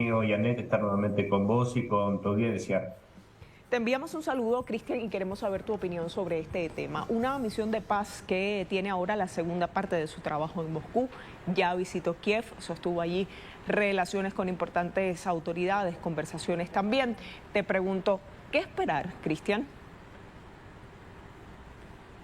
mío, Janet, estar nuevamente con vos y con tu audiencia. Te enviamos un saludo, Cristian, y queremos saber tu opinión sobre este tema. Una misión de paz que tiene ahora la segunda parte de su trabajo en Moscú. Ya visitó Kiev, sostuvo allí relaciones con importantes autoridades, conversaciones también. Te pregunto, ¿qué esperar, Cristian?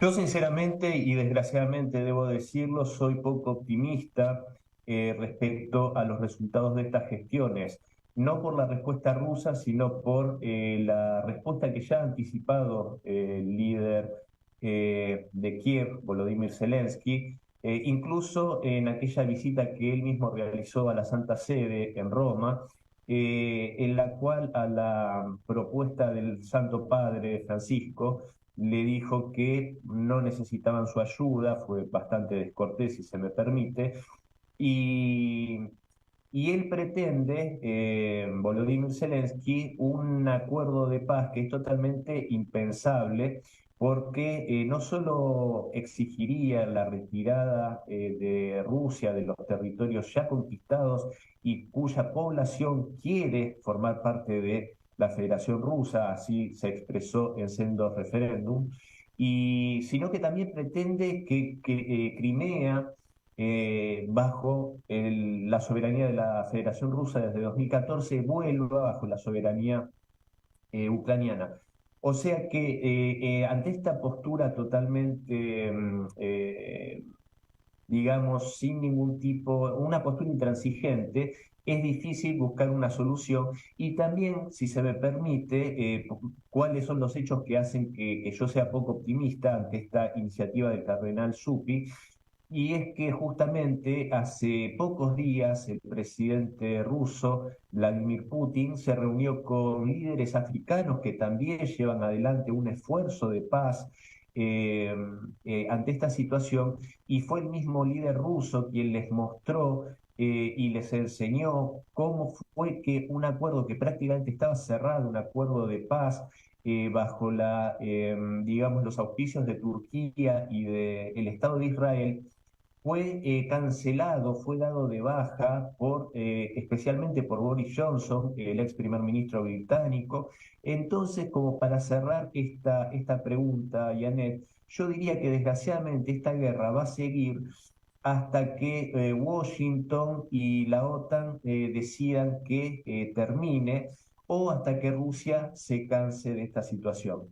Yo sinceramente y desgraciadamente debo decirlo, soy poco optimista respecto a los resultados de estas gestiones, no por la respuesta rusa, sino por la respuesta que ya ha anticipado el líder de Kiev, Volodymyr Zelensky, incluso en aquella visita que él mismo realizó a la Santa Sede en Roma, en la cual a la propuesta del Santo Padre Francisco, le dijo que no necesitaban su ayuda, fue bastante descortés si se me permite, y, y él pretende, Volodymyr Zelensky, un acuerdo de paz que es totalmente impensable porque no solo exigiría la retirada de Rusia de los territorios ya conquistados y cuya población quiere formar parte de la Federación Rusa, así se expresó en sendos referéndum, y sino que también pretende que Crimea, bajo la soberanía de la Federación Rusa desde 2014, vuelva bajo la soberanía ucraniana. O sea que ante esta postura totalmente, digamos, sin ningún tipo, una postura intransigente, es difícil buscar una solución y también, si se me permite, cuáles son los hechos que hacen que yo sea poco optimista ante esta iniciativa del cardenal Zuppi. Y es que justamente hace pocos días el presidente ruso, Vladimir Putin, se reunió con líderes africanos que también llevan adelante un esfuerzo de paz eh, ante esta situación, y fue el mismo líder ruso quien les mostró y les enseñó cómo fue que un acuerdo que prácticamente estaba cerrado, un acuerdo de paz, bajo digamos, los auspicios de Turquía y del Estado de Israel, fue cancelado, fue dado de baja especialmente por Boris Johnson, el ex primer ministro británico. Entonces, como para cerrar esta pregunta, Janet, yo diría que desgraciadamente esta guerra va a seguir hasta que Washington y la OTAN decidan que termine, o hasta que Rusia se canse de esta situación.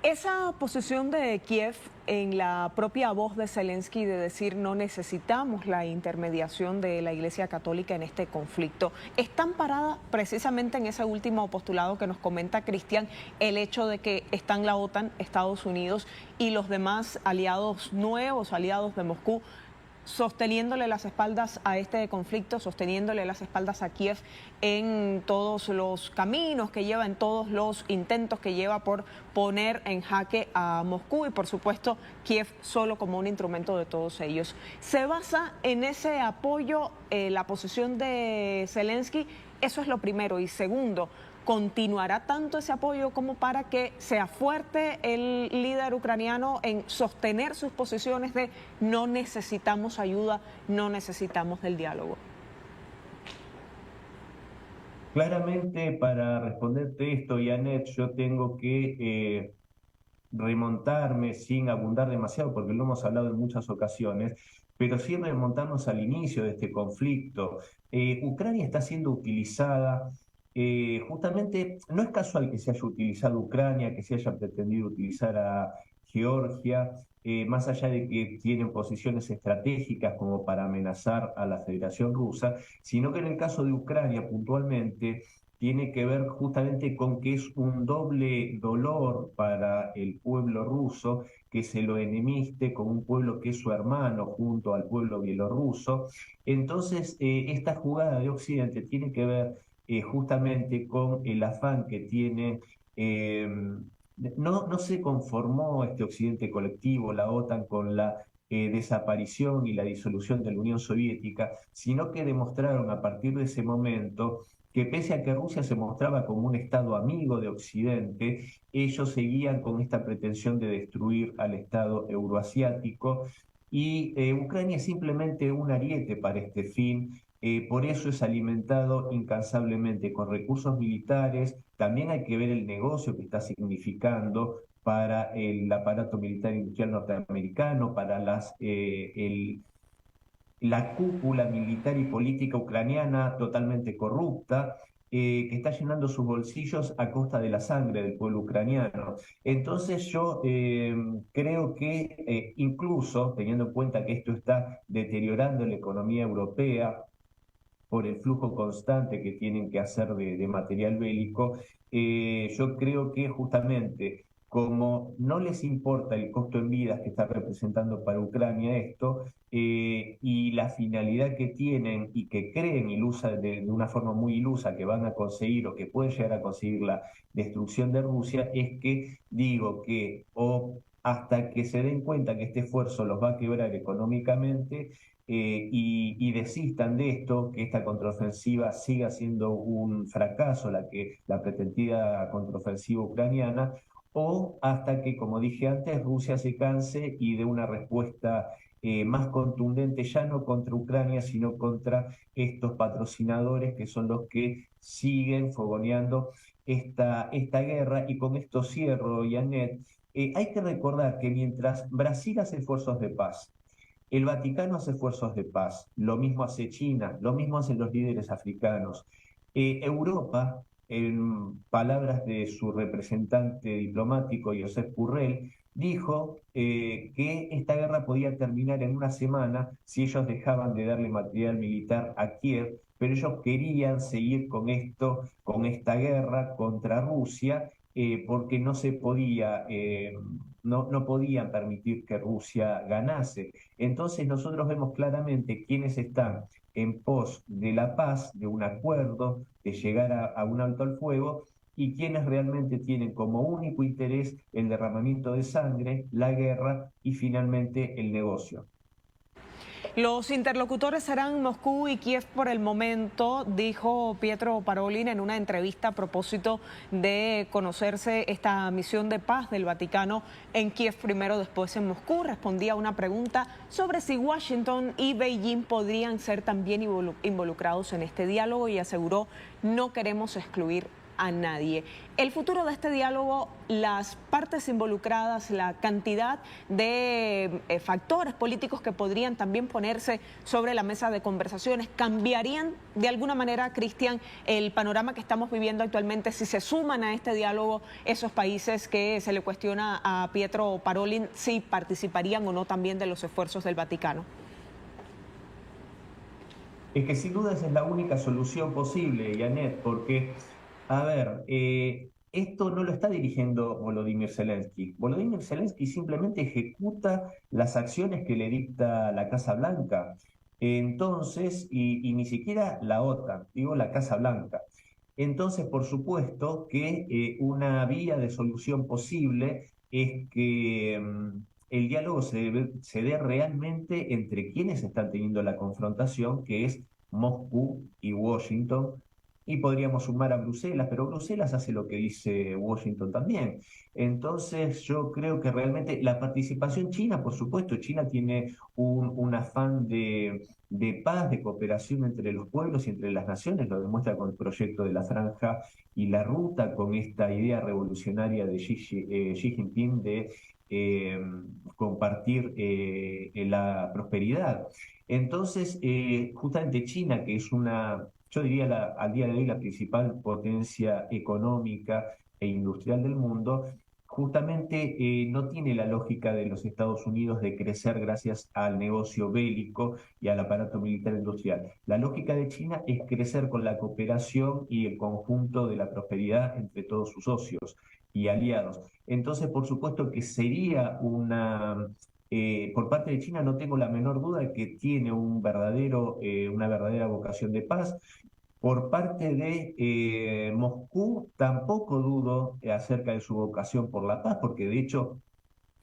Esa posición de Kiev en la propia voz de Zelensky de decir no necesitamos la intermediación de la Iglesia Católica en este conflicto, ¿está amparada precisamente en ese último postulado que nos comenta Cristian, el hecho de que están la OTAN, Estados Unidos y los demás aliados nuevos, aliados de Moscú, sosteniéndole las espaldas a este conflicto, sosteniéndole las espaldas a Kiev en todos los caminos que lleva, en todos los intentos que lleva por poner en jaque a Moscú y por supuesto Kiev solo como un instrumento de todos ellos? ¿Se basa en ese apoyo la posición de Zelensky? Eso es lo primero. Y segundo, ¿continuará tanto ese apoyo como para que sea fuerte el líder ucraniano en sostener sus posiciones de no necesitamos ayuda, no necesitamos del diálogo? Claramente, para responderte esto, Janet, yo tengo que remontarme sin abundar demasiado, porque lo hemos hablado en muchas ocasiones, pero sí remontarnos al inicio de este conflicto. Ucrania está siendo utilizada, justamente, no es casual que se haya utilizado Ucrania, que se haya pretendido utilizar a Georgia, más allá de que tienen posiciones estratégicas como para amenazar a la Federación Rusa, sino que en el caso de Ucrania puntualmente tiene que ver justamente con que es un doble dolor para el pueblo ruso que se lo enemiste con un pueblo que es su hermano junto al pueblo bielorruso. Entonces, esta jugada de Occidente tiene que ver justamente con el afán que tiene. No se conformó este Occidente colectivo, la OTAN, con la desaparición y la disolución de la Unión Soviética, sino que demostraron a partir de ese momento que pese a que Rusia se mostraba como un Estado amigo de Occidente, ellos seguían con esta pretensión de destruir al Estado euroasiático, y Ucrania es simplemente un ariete para este fin. Por eso es alimentado incansablemente con recursos militares. También hay que ver el negocio que está significando para el aparato militar industrial norteamericano, para la cúpula militar y política ucraniana totalmente corrupta, que está llenando sus bolsillos a costa de la sangre del pueblo ucraniano. Entonces yo creo que incluso teniendo en cuenta que esto está deteriorando la economía europea, por el flujo constante que tienen que hacer de material bélico, yo creo que justamente como no les importa el costo en vidas que está representando para Ucrania esto, y la finalidad que tienen y que creen ilusa, de una forma muy ilusa que van a conseguir o que pueden llegar a conseguir la destrucción de Rusia, es que digo que o hasta que se den cuenta que este esfuerzo los va a quebrar económicamente, y desistan de esto, que esta contraofensiva siga siendo un fracaso, la pretendida contraofensiva ucraniana, o hasta que, como dije antes, Rusia se canse y dé una respuesta más contundente, ya no contra Ucrania, sino contra estos patrocinadores que son los que siguen fogoneando esta guerra. Y con esto cierro, Janet. Hay que recordar que mientras Brasil hace esfuerzos de paz, el Vaticano hace esfuerzos de paz, lo mismo hace China, lo mismo hacen los líderes africanos. Europa, en palabras de su representante diplomático, Josep Borrell, dijo que esta guerra podía terminar en una semana si ellos dejaban de darle material militar a Kiev, pero ellos querían seguir con esto, con esta guerra contra Rusia, porque no se podía, no podían permitir que Rusia ganase. Entonces nosotros vemos claramente quiénes están en pos de la paz, de un acuerdo, de llegar a un alto al fuego, y quienes realmente tienen como único interés el derramamiento de sangre, la guerra y finalmente el negocio. Los interlocutores serán Moscú y Kiev por el momento, dijo Pietro Parolin en una entrevista a propósito de conocerse esta misión de paz del Vaticano en Kiev primero, después en Moscú. Respondía a una pregunta sobre si Washington y Beijing podrían ser también involucrados en este diálogo y aseguró: no queremos excluir a nadie. El futuro de este diálogo, las partes involucradas, la cantidad de factores políticos que podrían también ponerse sobre la mesa de conversaciones, ¿cambiarían de alguna manera, Cristian, el panorama que estamos viviendo actualmente si se suman a este diálogo esos países que se le cuestiona a Pietro Parolin si participarían o no también de los esfuerzos del Vaticano? Es que sin duda esa es la única solución posible, Janet, porque, a ver, esto no lo está dirigiendo Volodymyr Zelensky. Volodymyr Zelensky simplemente ejecuta las acciones que le dicta la Casa Blanca. Entonces, y ni siquiera la OTAN, digo la Casa Blanca. Entonces, por supuesto que una vía de solución posible es que el diálogo se dé realmente entre quienes están teniendo la confrontación, que es Moscú y Washington, y podríamos sumar a Bruselas, pero Bruselas hace lo que dice Washington también. Entonces yo creo que realmente la participación china, por supuesto, China tiene un afán de paz, de cooperación entre los pueblos y entre las naciones, lo demuestra con el proyecto de la Franja y la Ruta, con esta idea revolucionaria de Xi Jinping de eh, compartir la prosperidad. Entonces, justamente China, que es yo diría al día de hoy la principal potencia económica e industrial del mundo, justamente no tiene la lógica de los Estados Unidos de crecer gracias al negocio bélico y al aparato militar industrial. La lógica de China es crecer con la cooperación y el conjunto de la prosperidad entre todos sus socios y aliados. Entonces, por supuesto que sería por parte de China no tengo la menor duda de que tiene una verdadera vocación de paz. Por parte de Moscú, tampoco dudo acerca de su vocación por la paz, porque de hecho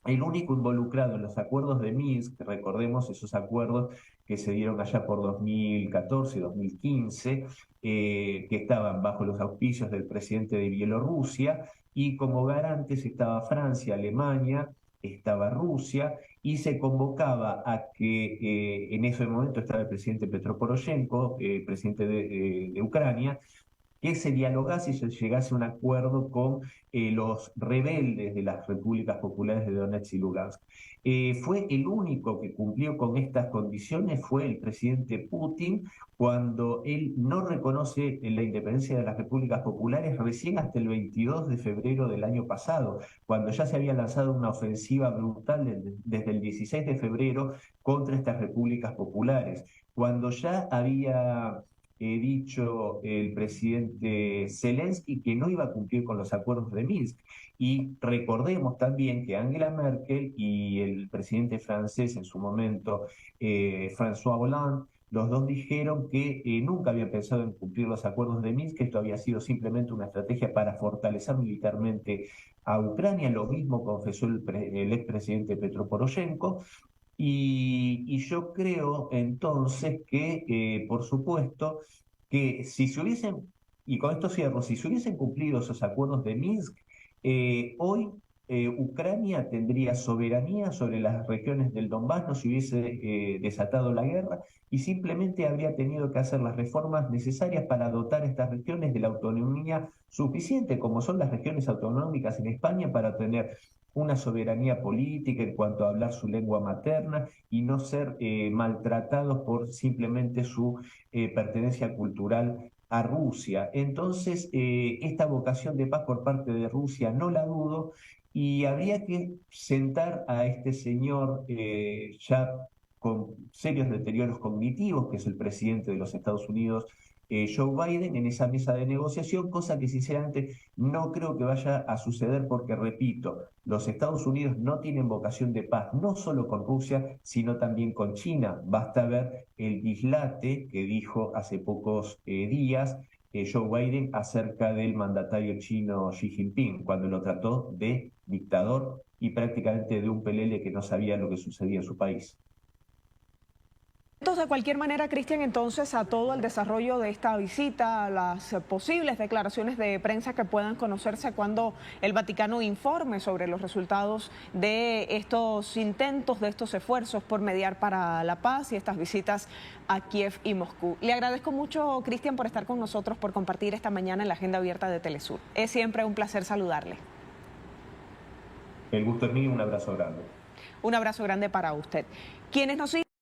el único involucrado en los acuerdos de Minsk, recordemos esos acuerdos que se dieron allá por 2014 y 2015, que estaban bajo los auspicios del presidente de Bielorrusia, y como garantes estaba Francia, Alemania, estaba Rusia, y se convocaba a que en ese momento estaba el presidente Petro Poroshenko, presidente de Ucrania, que se dialogase y se llegase a un acuerdo con los rebeldes de las repúblicas populares de Donetsk y Lugansk. Fue el único que cumplió con estas condiciones, fue el presidente Putin, cuando él no reconoce la independencia de las repúblicas populares recién hasta el 22 de febrero del año pasado, cuando ya se había lanzado una ofensiva brutal desde el 16 de febrero contra estas repúblicas populares, cuando ya había dicho el presidente Zelensky que no iba a cumplir con los acuerdos de Minsk. Y recordemos también que Angela Merkel y el presidente francés en su momento, François Hollande, los dos dijeron que nunca habían pensado en cumplir los acuerdos de Minsk, que esto había sido simplemente una estrategia para fortalecer militarmente a Ucrania. Lo mismo confesó el expresidente Petro Poroshenko. Y yo creo entonces que, por supuesto, que si se hubiesen, y con esto cierro, si se hubiesen cumplido esos acuerdos de Minsk, hoy Ucrania tendría soberanía sobre las regiones del Donbass, no se hubiese desatado la guerra y simplemente habría tenido que hacer las reformas necesarias para dotar a estas regiones de la autonomía suficiente, como son las regiones autonómicas en España, para tener una soberanía política en cuanto a hablar su lengua materna y no ser maltratados por simplemente su pertenencia cultural a Rusia. Entonces, esta vocación de paz por parte de Rusia no la dudo y habría que sentar a este señor ya con serios deterioros cognitivos, que es el presidente de los Estados Unidos, Joe Biden, en esa mesa de negociación, cosa que sinceramente no creo que vaya a suceder porque, repito, los Estados Unidos no tienen vocación de paz, no solo con Rusia, sino también con China. Basta ver el dislate que dijo hace pocos días Joe Biden acerca del mandatario chino Xi Jinping, cuando lo trató de dictador y prácticamente de un pelele que no sabía lo que sucedía en su país. De cualquier manera, Cristian, entonces a todo el desarrollo de esta visita, a las posibles declaraciones de prensa que puedan conocerse cuando el Vaticano informe sobre los resultados de estos intentos, de estos esfuerzos por mediar para la paz y estas visitas a Kiev y Moscú. Le agradezco mucho, Cristian, por estar con nosotros, por compartir esta mañana en la agenda abierta de Telesur. Es siempre un placer saludarle. El gusto es mío, un abrazo grande. Un abrazo grande para usted. Quienes nos siguen